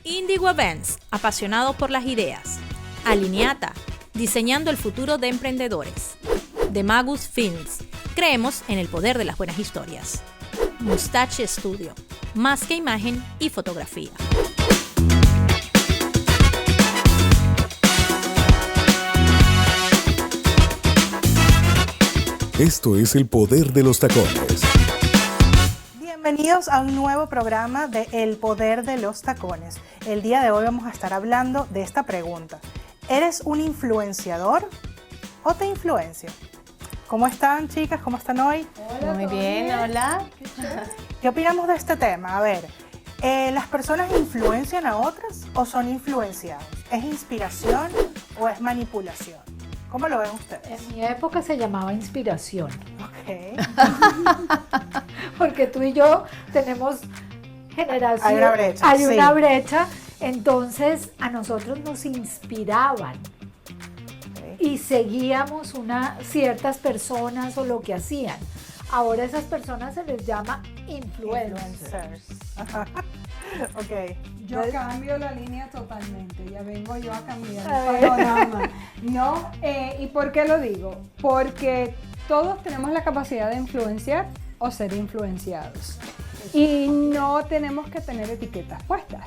Indigo Events, apasionado por las ideas. Alineata, diseñando el futuro de emprendedores. The Magus Films, creemos en el poder de las buenas historias. Mustache Studio, más que imagen y fotografía. Esto es el poder de los tacones. Bienvenidos a un nuevo programa de El Poder de los Tacones. El día de hoy vamos a estar hablando de esta pregunta. ¿Eres un influenciador o te influencia? ¿Cómo están, chicas? ¿Cómo están hoy? Hola, muy bien, hola. ¿Qué opinamos de este tema? A ver, ¿las personas influencian a otras o son influenciados? ¿Es inspiración o es manipulación? ¿Cómo lo ven ustedes? En mi época se llamaba inspiración. Ok. Porque tú y yo tenemos generación. Hay una brecha. Hay una brecha. Entonces a nosotros nos inspiraban. Y seguíamos ciertas personas o lo que hacían. Ahora a esas personas se les llama influencers. Ok. Yo cambio la línea totalmente, ya vengo yo a cambiar el panorama. No, ¿y por qué lo digo? Porque todos tenemos la capacidad de influenciar o ser influenciados. Y no tenemos que tener etiquetas puestas.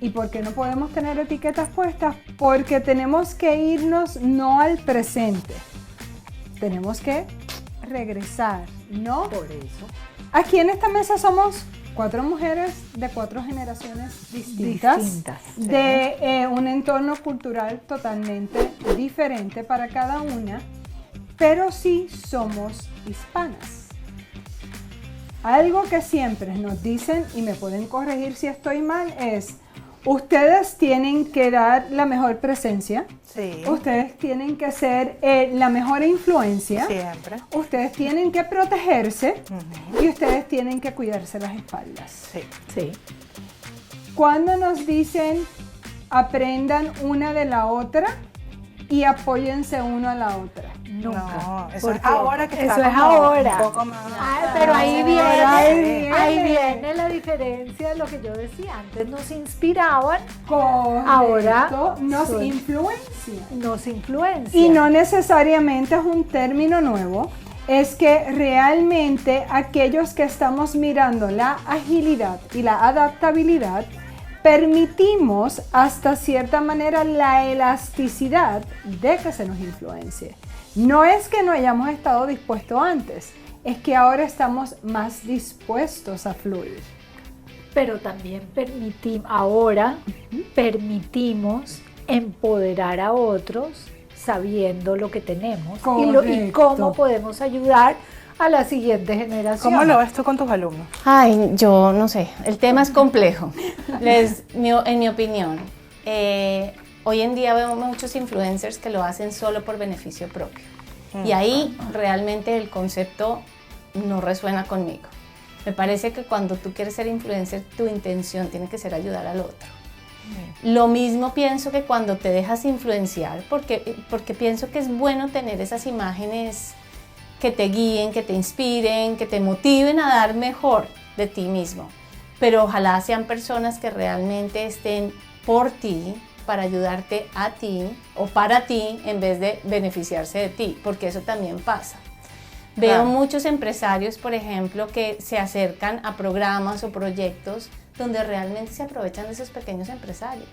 ¿Y por qué no podemos tener etiquetas puestas? Porque tenemos que irnos no al presente. Tenemos que regresar, ¿no? Por eso. Aquí en esta mesa somos 4 mujeres de 4 generaciones distintas de un entorno cultural totalmente diferente para cada una, pero sí somos hispanas. Algo que siempre nos dicen, y me pueden corregir si estoy mal, es: ustedes tienen que dar la mejor presencia, Sí. ustedes tienen que ser la mejor influencia, Siempre. ustedes tienen que protegerse y ustedes tienen que cuidarse las espaldas. Sí. Sí. Cuando nos dicen aprendan una de la otra y apóyense uno a la otra. Nunca. No, eso Porque es ahora que está eso es como ahora. un poco más. Pero ahí ahí viene la diferencia de lo que yo decía. Antes nos inspiraban, Correcto, ahora nos soy- influencia. nos influencian. Y no necesariamente es un término nuevo, es que realmente aquellos que estamos mirando la agilidad y la adaptabilidad, permitimos hasta cierta manera la elasticidad de que se nos influencie. No es que no hayamos estado dispuestos antes, es que ahora estamos más dispuestos a fluir. Pero también permitimos empoderar a otros sabiendo lo que tenemos y Correcto. cómo podemos ayudar a la siguiente generación. ¿Cómo lo ves tú con tus alumnos? Ay, yo no sé, el tema es complejo. En mi opinión, hoy en día veo muchos influencers que lo hacen solo por beneficio propio. Y ahí realmente el concepto no resuena conmigo. Me parece que cuando tú quieres ser influencer, tu intención tiene que ser ayudar al otro. Lo mismo pienso que cuando te dejas influenciar, porque pienso que es bueno tener esas imágenes que te guíen, que te inspiren, que te motiven a dar mejor de ti mismo. Pero ojalá sean personas que realmente estén por ti, para ayudarte a ti o para ti en vez de beneficiarse de ti, porque eso también pasa. Veo muchos empresarios, por ejemplo, que se acercan a programas o proyectos donde realmente se aprovechan de esos pequeños empresarios,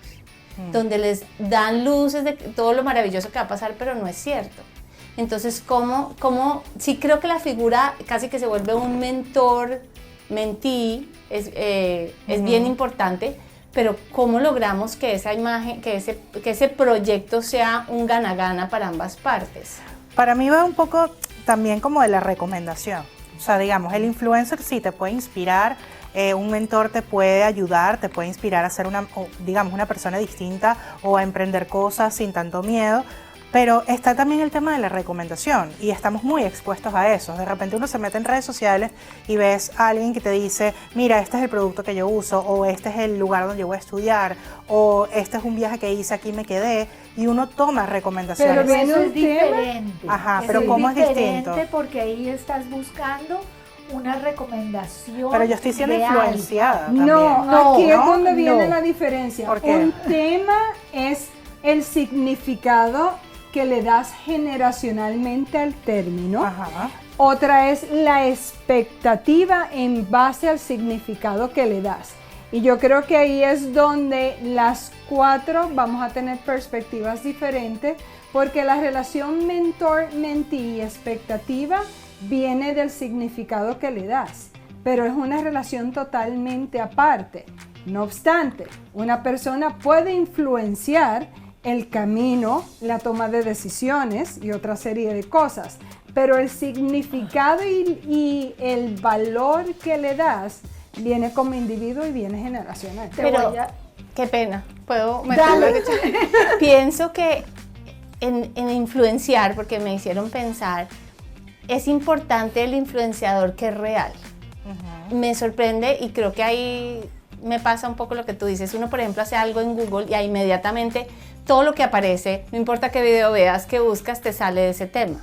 donde les dan luces de todo lo maravilloso que va a pasar, pero no es cierto. Entonces, sí creo que la figura casi que se vuelve un mentor, mentí, es bien importante, pero ¿cómo logramos que esa imagen, que ese proyecto sea un gana-gana para ambas partes? Para mí va un poco también como de la recomendación. O sea, digamos, el influencer sí te puede inspirar, un mentor te puede ayudar, te puede inspirar a ser una persona distinta o a emprender cosas sin tanto miedo. Pero está también el tema de la recomendación y estamos muy expuestos a eso. De repente uno se mete en redes sociales y ves a alguien que te dice: mira, este es el producto que yo uso, o este es el lugar donde yo voy a estudiar, o este es un viaje que hice, aquí me quedé, y uno toma recomendaciones. Pero Eso un es tema. diferente. Ajá, Eso pero ¿cómo es diferente? distinto? Porque ahí estás buscando una recomendación. Pero yo estoy siendo real. influenciada No, también. aquí es ¿No? donde viene no. la diferencia. ¿Por qué? Un tema es el significado que le das generacionalmente al término. Ajá. Otra es la expectativa en base al significado que le das. Y yo creo que ahí es donde las cuatro vamos a tener perspectivas diferentes, porque la relación mentor-mentee y expectativa viene del significado que le das, pero es una relación totalmente aparte. No obstante, una persona puede influenciar el camino, la toma de decisiones y otra serie de cosas, pero el significado y el valor que le das viene como individuo y viene generacional. Pero, qué pena, ¿puedo meterme? Pienso que en influenciar, porque me hicieron pensar, es importante el influenciador que es real. Me sorprende y creo que ahí me pasa un poco lo que tú dices. Uno, por ejemplo, hace algo en Google y ahí inmediatamente todo lo que aparece, no importa qué video veas, qué buscas, te sale de ese tema.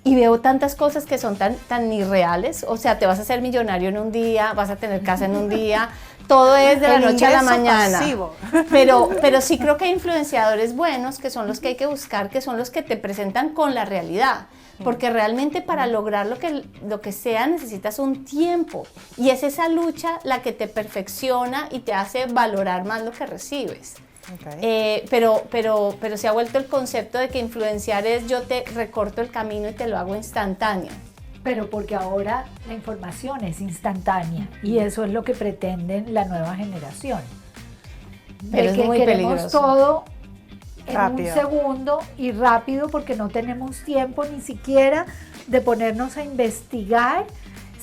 Y veo tantas cosas que son tan irreales, o sea, te vas a hacer millonario en un día, vas a tener casa en un día, todo es de la noche a la mañana. Pasivo. Pero sí creo que hay influenciadores buenos, que son los que hay que buscar, que son los que te presentan con la realidad, porque realmente para lograr lo que sea necesitas un tiempo, y es esa lucha la que te perfecciona y te hace valorar más lo que recibes. Okay. Pero se ha vuelto el concepto de que influenciar es yo te recorto el camino y te lo hago instantáneo. Pero porque ahora la información es instantánea y eso es lo que pretenden la nueva generación. Pero es que muy queremos peligroso. todo en Rápido. un segundo y rápido porque no tenemos tiempo ni siquiera de ponernos a investigar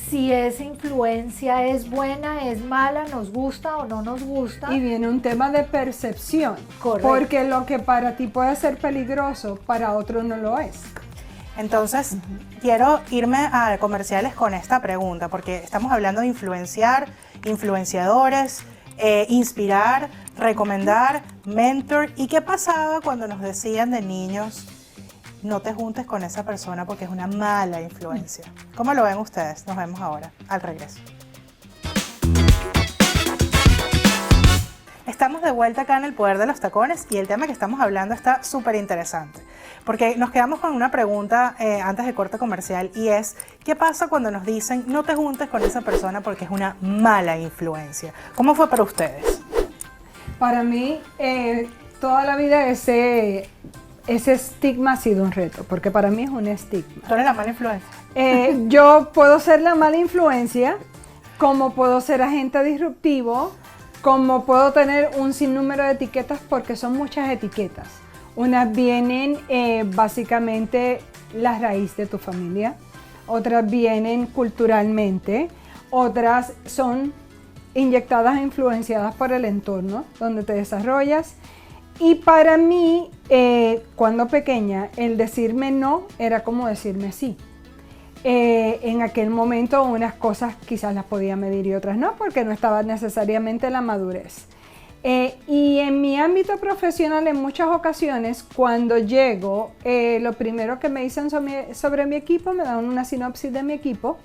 si esa influencia es buena, es mala, nos gusta o no nos gusta. Y viene un tema de percepción. Correcto. Porque lo que para ti puede ser peligroso, para otro no lo es. Entonces, quiero irme a comerciales con esta pregunta, porque estamos hablando de influenciar, influenciadores, inspirar, recomendar, mentor. ¿Y qué pasaba cuando nos decían de niños, no te juntes con esa persona porque es una mala influencia? ¿Cómo lo ven ustedes? Nos vemos ahora, al regreso. Estamos de vuelta acá en El Poder de los Tacones y el tema que estamos hablando está súper interesante, porque nos quedamos con una pregunta antes de corte comercial, y es, ¿qué pasa cuando nos dicen no te juntes con esa persona porque es una mala influencia? ¿Cómo fue para ustedes? Para mí, toda la vida ese estigma ha sido un reto, porque para mí es un estigma. ¿Tú eres la mala influencia? Yo puedo ser la mala influencia, como puedo ser agente disruptivo, como puedo tener un sinnúmero de etiquetas, porque son muchas etiquetas. Unas vienen básicamente la raíz de tu familia, otras vienen culturalmente, otras son inyectadas e influenciadas por el entorno donde te desarrollas. Y para mí, cuando pequeña, el decirme no era como decirme sí. En aquel momento unas cosas quizás las podía medir y otras no, porque no estaba necesariamente la madurez. Y en mi ámbito profesional, en muchas ocasiones, cuando llego, lo primero que me dicen sobre mi equipo, me dan una sinopsis de mi equipo,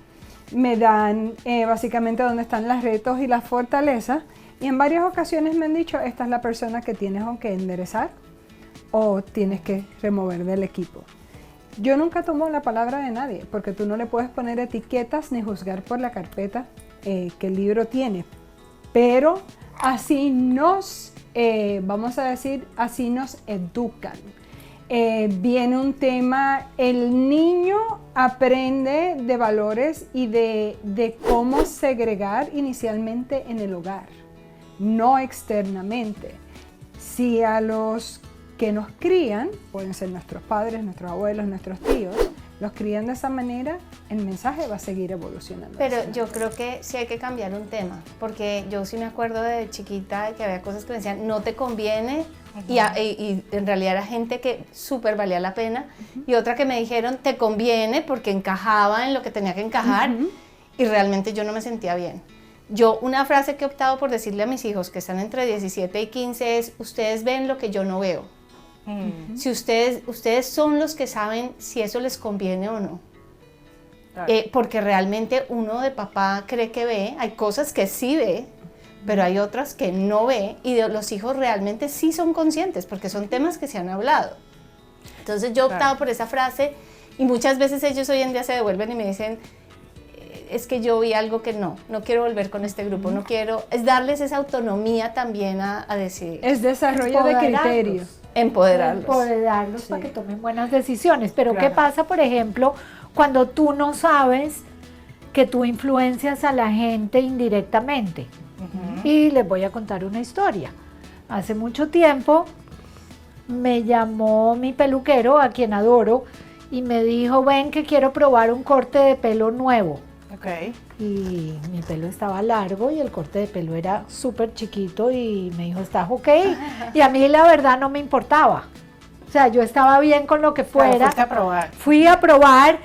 me dan básicamente dónde están los retos y las fortalezas, y en varias ocasiones me han dicho, esta es la persona que tienes o que enderezar o tienes que remover del equipo. Yo nunca tomo la palabra de nadie, porque tú no le puedes poner etiquetas ni juzgar por la carpeta que el libro tiene. Pero así nos, vamos a decir, así nos educan. Viene un tema, el niño aprende de valores y de cómo segregar inicialmente en el hogar, no externamente. Si a los que nos crían, pueden ser nuestros padres, nuestros abuelos, nuestros tíos, los crían de esa manera, el mensaje va a seguir evolucionando. Pero yo creo que sí hay que cambiar un tema, porque yo sí me acuerdo de chiquita que había cosas que me decían, no te conviene, y en realidad era gente que súper valía la pena, y otra que me dijeron, te conviene porque encajaba en lo que tenía que encajar, y realmente yo no me sentía bien. Yo, una frase que he optado por decirle a mis hijos que están entre 17 y 15 es, ustedes ven lo que yo no veo. Si ustedes son los que saben si eso les conviene o no. Claro. Porque realmente uno de papá cree que ve, hay cosas que sí ve, pero hay otras que no ve, y los hijos realmente sí son conscientes, porque son temas que se han hablado. Entonces yo he optado por esa frase, y muchas veces ellos hoy en día se devuelven y me dicen, es que yo vi algo que no quiero volver con este grupo, no quiero, es darles esa autonomía también a decidir. Es desarrollo de criterios. Empoderarlos. Para que tomen buenas decisiones. Pero Claro. ¿qué pasa, por ejemplo, cuando tú no sabes que tú influencias a la gente indirectamente? Y les voy a contar una historia. Hace mucho tiempo me llamó mi peluquero, a quien adoro, y me dijo, ven que quiero probar un corte de pelo nuevo. Ok. Y mi pelo estaba largo y el corte de pelo era súper chiquito, y me dijo, ¿estás ok? Y a mí la verdad no me importaba. O sea, yo estaba bien con lo que fuera. Claro, fuiste a probar. Fui a probar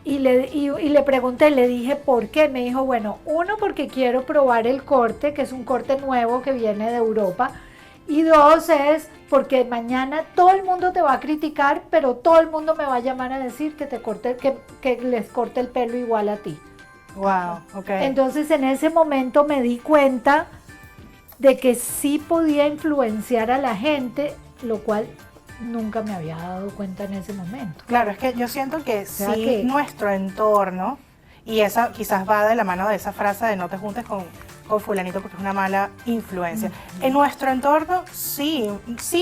y le pregunté, le dije, ¿por qué? Me dijo, bueno, uno, porque quiero probar el corte, que es un corte nuevo que viene de Europa. Y dos, es porque mañana todo el mundo te va a criticar, pero todo el mundo me va a llamar a decir que les corte el pelo igual a ti. Wow, ok. Entonces en ese momento me di cuenta de que sí podía influenciar a la gente, lo cual nunca me había dado cuenta en ese momento. Claro, es que yo siento que sea sí, que- nuestro entorno, y esa quizás va de la mano de esa frase de no te juntes con fulanito porque es una mala influencia. En nuestro entorno sí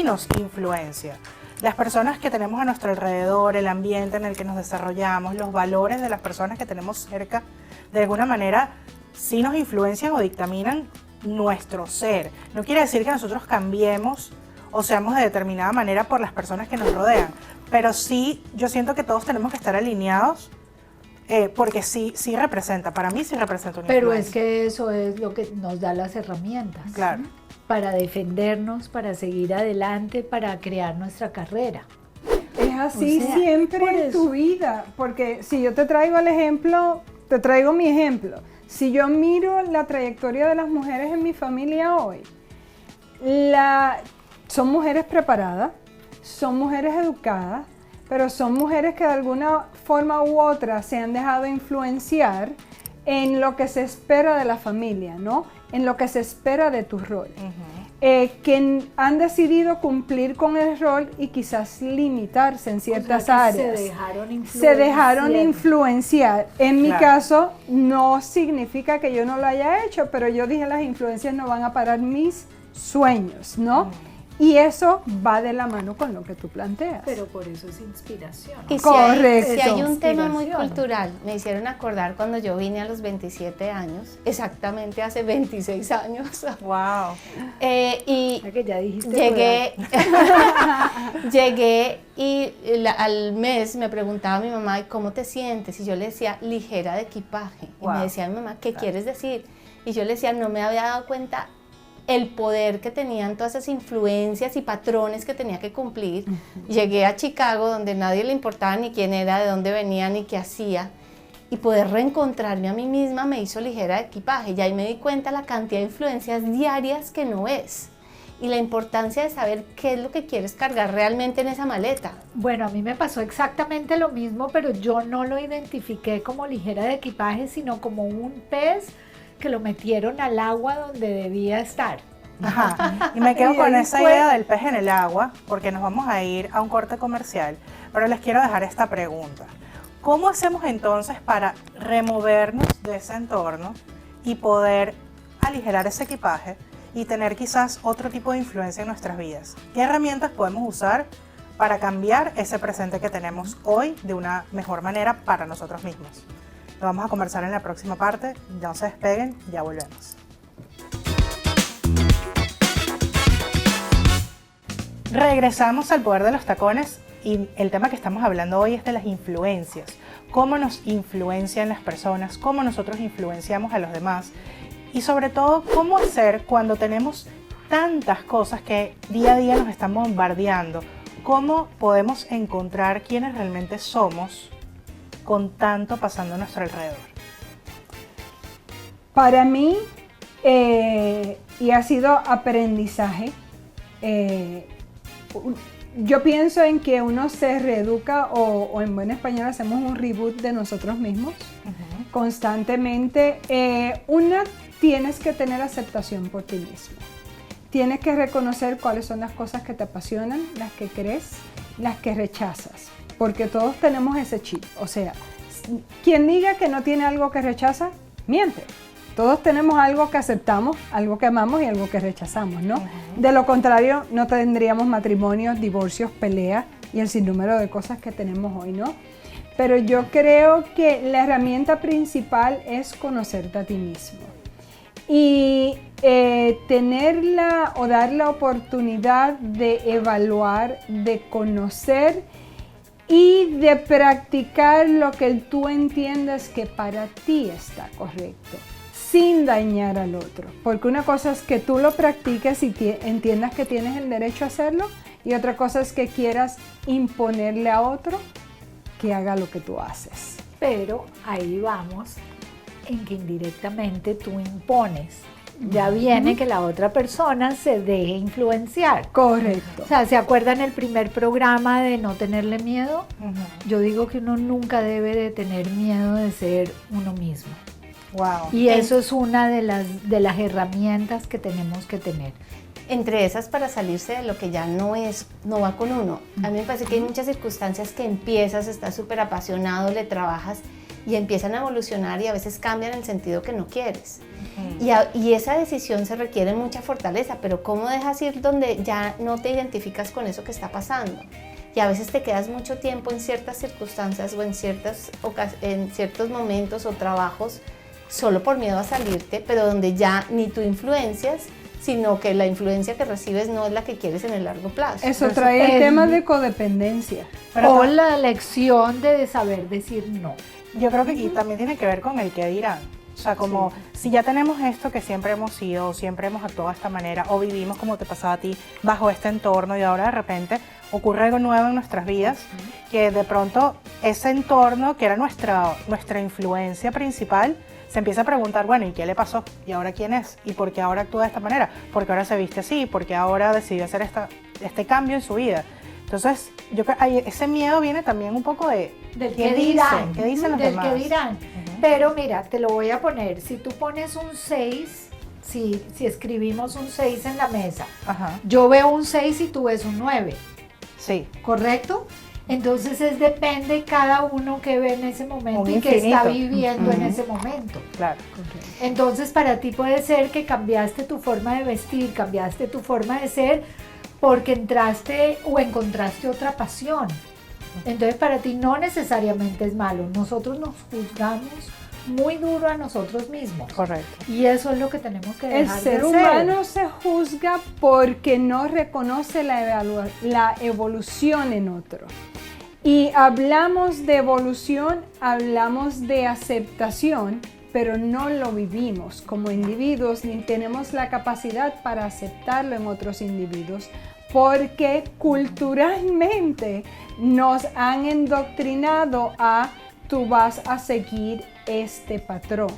nos influencia. Las personas que tenemos a nuestro alrededor, el ambiente en el que nos desarrollamos, los valores de las personas que tenemos cerca, de alguna manera sí nos influencian o dictaminan nuestro ser. No quiere decir que nosotros cambiemos o seamos de determinada manera por las personas que nos rodean, pero sí yo siento que todos tenemos que estar alineados, porque sí representa, para mí sí representa una Pero es influencia. que eso es lo que nos da las herramientas. Claro. Para defendernos, para seguir adelante, para crear nuestra carrera. Es así O sea, siempre por en eso. tu vida, porque si yo te traigo el ejemplo, te traigo mi ejemplo. Si yo miro la trayectoria de las mujeres en mi familia hoy, son mujeres preparadas, son mujeres educadas, pero son mujeres que de alguna forma u otra se han dejado influenciar en lo que se espera de la familia, ¿no? En lo que se espera de tu rol. Que han decidido cumplir con el rol y quizás limitarse en ciertas áreas. Se dejaron influenciar. En mi Claro. caso, no significa que yo no lo haya hecho, pero yo dije, las influencias no van a parar mis sueños, ¿no? Y eso va de la mano con lo que tú planteas. Pero por eso es inspiración. Y Correcto. si hay un tema muy Inspiración. cultural, me hicieron acordar cuando yo vine a los 27 años, exactamente hace 26 años, Wow. O sea que ya dijiste tu llegué, llegué y al mes me preguntaba mi mamá, ¿y cómo te sientes? Y yo le decía, ligera de equipaje. Y Wow. me decía mi mamá, ¿qué quieres decir? Y yo le decía, no me había dado cuenta el poder que tenían todas esas influencias y patrones que tenía que cumplir. Llegué a Chicago, donde nadie le importaba ni quién era, de dónde venía, ni qué hacía. Y poder reencontrarme a mí misma me hizo ligera de equipaje. Y ahí me di cuenta la cantidad de influencias diarias que no es. Y la importancia de saber qué es lo que quieres cargar realmente en esa maleta. Bueno, a mí me pasó exactamente lo mismo, pero yo no lo identifiqué como ligera de equipaje, sino como un pez que lo metieron al agua donde debía estar. Ajá. Y me quedo Y con ahí esa fue- idea del pez en el agua, porque nos vamos a ir a un corte comercial, pero les quiero dejar esta pregunta. ¿Cómo hacemos entonces para removernos de ese entorno y poder aligerar ese equipaje y tener quizás otro tipo de influencia en nuestras vidas? ¿Qué herramientas podemos usar para cambiar ese presente que tenemos hoy de una mejor manera para nosotros mismos? Lo vamos a conversar en la próxima parte. No se despeguen, ya volvemos. Regresamos al poder de los tacones y el tema que estamos hablando hoy es de las influencias. Cómo nos influencian las personas, cómo nosotros influenciamos a los demás y sobre todo cómo hacer cuando tenemos tantas cosas que día a día nos están bombardeando. Cómo podemos encontrar quiénes realmente somos con tanto pasando a nuestro alrededor. Para mí, y ha sido aprendizaje, yo pienso en que uno se reeduca o en buen español hacemos un reboot de nosotros mismos constantemente. Una, tienes que tener aceptación por ti mismo. Tienes que reconocer cuáles son las cosas que te apasionan, las que crees, las que rechazas, porque todos tenemos ese chip. O sea, quien diga que no tiene algo que rechaza, miente. Todos tenemos algo que aceptamos, algo que amamos y algo que rechazamos, ¿no? De lo contrario, no tendríamos matrimonios, divorcios, peleas y el sinnúmero de cosas que tenemos hoy, ¿no? Pero yo creo que la herramienta principal es conocerte a ti mismo. Y tenerla o dar la oportunidad de evaluar, de conocer y de practicar lo que tú entiendes que para ti está correcto, sin dañar al otro. Porque una cosa es que tú lo practiques y entiendas que tienes el derecho a hacerlo, y otra cosa es que quieras imponerle a otro que haga lo que tú haces. Pero ahí vamos en que indirectamente tú impones. Ya viene que la otra persona se deje influenciar. Correcto. O sea, ¿se acuerdan el primer programa de no tenerle miedo? Yo digo que uno nunca debe de tener miedo de ser uno mismo. Wow. Y eso es una de las herramientas que tenemos que tener. Entre esas, para salirse de lo que ya no va con uno. A mí me parece que hay muchas circunstancias que empiezas, estás súper apasionado, le trabajas y empiezan a evolucionar y a veces cambian el sentido que no quieres. Y esa decisión se requiere mucha fortaleza, pero ¿cómo dejas ir donde ya no te identificas con eso que está pasando? Y a veces te quedas mucho tiempo en ciertas circunstancias o en ciertos momentos o trabajos solo por miedo a salirte, pero donde ya ni tú influencias, sino que la influencia que recibes no es la que quieres en el largo plazo. Eso trae el tema de codependencia. O la lección de saber decir no. Yo creo que y también tiene que ver con el qué dirán. O sea, como si ya tenemos esto que siempre hemos sido, o siempre hemos actuado de esta manera, o vivimos como te pasaba a ti, bajo este entorno, y ahora de repente ocurre algo nuevo en nuestras vidas, que de pronto ese entorno, que era nuestra influencia principal, se empieza a preguntar, bueno, ¿y qué le pasó? ¿Y ahora quién es? ¿Y por qué ahora actúa de esta manera? ¿Por qué ahora se viste así? ¿Por qué ahora decidió hacer este cambio en su vida? Entonces, yo creo que ese miedo viene también un poco de del qué dicen, qué dicen los del demás. que dirán. Pero mira, te lo voy a poner. Si tú pones un 6, si escribimos un 6 en la mesa, yo veo un 6 y tú ves un 9. Sí. ¿Correcto? Entonces depende cada uno que ve en ese momento Un y que está infinito. viviendo en ese momento. Claro. Entonces para ti puede ser que cambiaste tu forma de vestir, cambiaste tu forma de ser porque entraste o encontraste otra pasión. Entonces para ti no necesariamente es malo. Nosotros nos juzgamos muy duro a nosotros mismos. Correcto. Y eso es lo que tenemos que El dejar ser de hacer. humano se juzga porque no reconoce la evolución en otro. Y hablamos de evolución, hablamos de aceptación, pero no lo vivimos como individuos ni tenemos la capacidad para aceptarlo en otros individuos, porque culturalmente nos han endoctrinado a tú vas a seguir este patrón.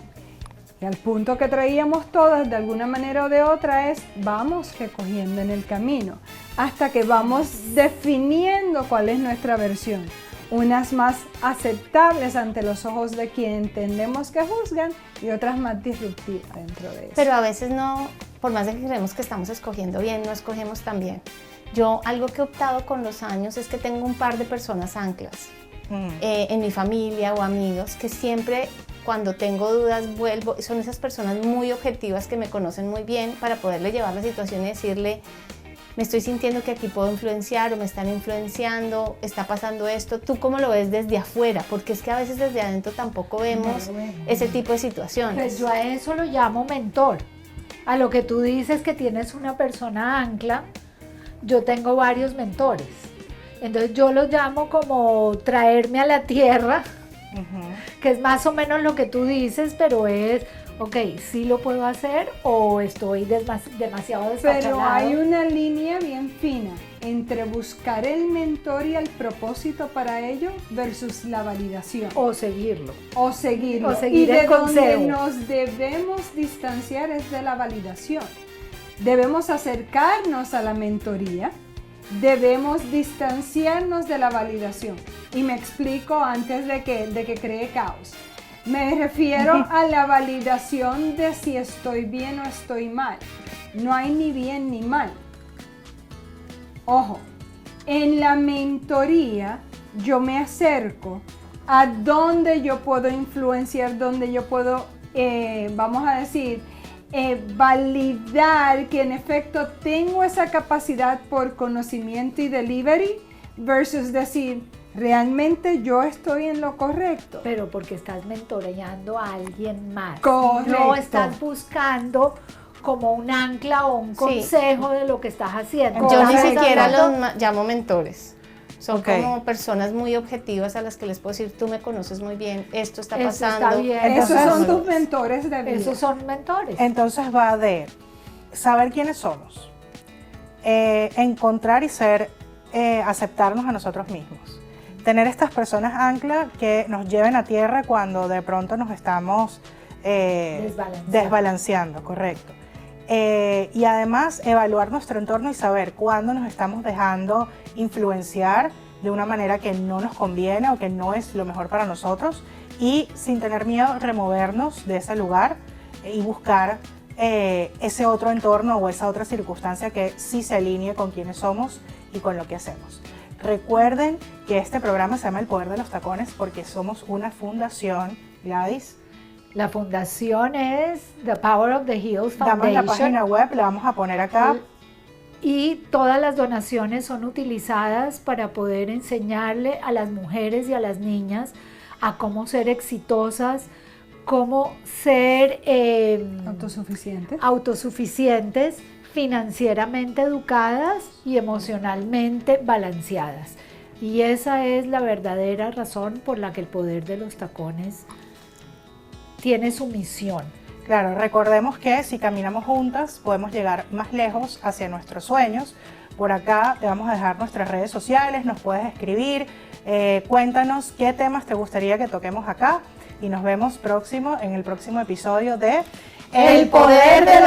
Y al punto que traíamos todas de alguna manera o de otra es vamos recogiendo en el camino hasta que vamos definiendo cuál es nuestra versión. Unas más aceptables ante los ojos de quien entendemos que juzgan y otras más disruptivas dentro de eso. Pero a veces no, por más de que creemos que estamos escogiendo bien, no escogemos tan bien. Yo algo que he optado con los años es que tengo un par de personas anclas en mi familia o amigos que siempre cuando tengo dudas vuelvo, son esas personas muy objetivas que me conocen muy bien para poderle llevar la situación y decirle me estoy sintiendo que aquí puedo influenciar o me están influenciando, está pasando esto, ¿tú cómo lo ves desde afuera? Porque es que a veces desde adentro tampoco vemos ese tipo de situaciones. Pues yo a eso lo llamo mentor. A lo que tú dices que tienes una persona ancla, yo tengo varios mentores. Entonces yo los llamo como traerme a la tierra, que es más o menos lo que tú dices, pero es, ok, sí lo puedo hacer o estoy demasiado desfachanado. Pero hay una línea bien fina entre buscar el mentor y el propósito para ello versus la validación. O seguirlo. O seguirlo. O seguir y de el donde consejo. nos debemos distanciar es de la validación. Debemos acercarnos a la mentoría debemos distanciarnos de la validación. Y me explico antes de que cree caos. Me refiero a la validación de si estoy bien o estoy mal. No hay ni bien ni mal. Ojo, en la mentoría yo me acerco a dónde yo puedo influenciar, dónde yo puedo, vamos a decir, validar que en efecto tengo esa capacidad por conocimiento y delivery versus decir, realmente yo estoy en lo correcto. Pero porque estás mentoreando a alguien más. Correcto. No estás buscando como un ancla o un consejo de lo que estás haciendo. Yo ni Estás siquiera hablando- los llamo mentores. Son Ok. como personas muy objetivas a las que les puedo decir, tú me conoces muy bien, esto está Eso pasando. está bien. Esos son Entonces- tus mentores de vida. Esos son mentores. Entonces va de saber quiénes somos, encontrar y aceptarnos a nosotros mismos, tener estas personas ancla que nos lleven a tierra cuando de pronto nos estamos desbalanceando, correcto. Y además evaluar nuestro entorno y saber cuándo nos estamos dejando influenciar de una manera que no nos conviene o que no es lo mejor para nosotros, y sin tener miedo removernos de ese lugar y buscar ese otro entorno o esa otra circunstancia que sí se alinee con quienes somos y con lo que hacemos. Recuerden que este programa se llama El Poder de los Tacones porque somos una fundación, Gladys. La fundación es The Power of the Heels Damos la Foundation. página web, la vamos a poner acá. Y todas las donaciones son utilizadas para poder enseñarle a las mujeres y a las niñas a cómo ser exitosas, cómo ser autosuficientes, financieramente educadas y emocionalmente balanceadas. Y esa es la verdadera razón por la que el Poder de los Tacones tiene su misión. Claro, recordemos que si caminamos juntas podemos llegar más lejos hacia nuestros sueños. Por acá te vamos a dejar nuestras redes sociales, nos puedes escribir, cuéntanos qué temas te gustaría que toquemos acá y nos vemos en el próximo episodio de El Poder de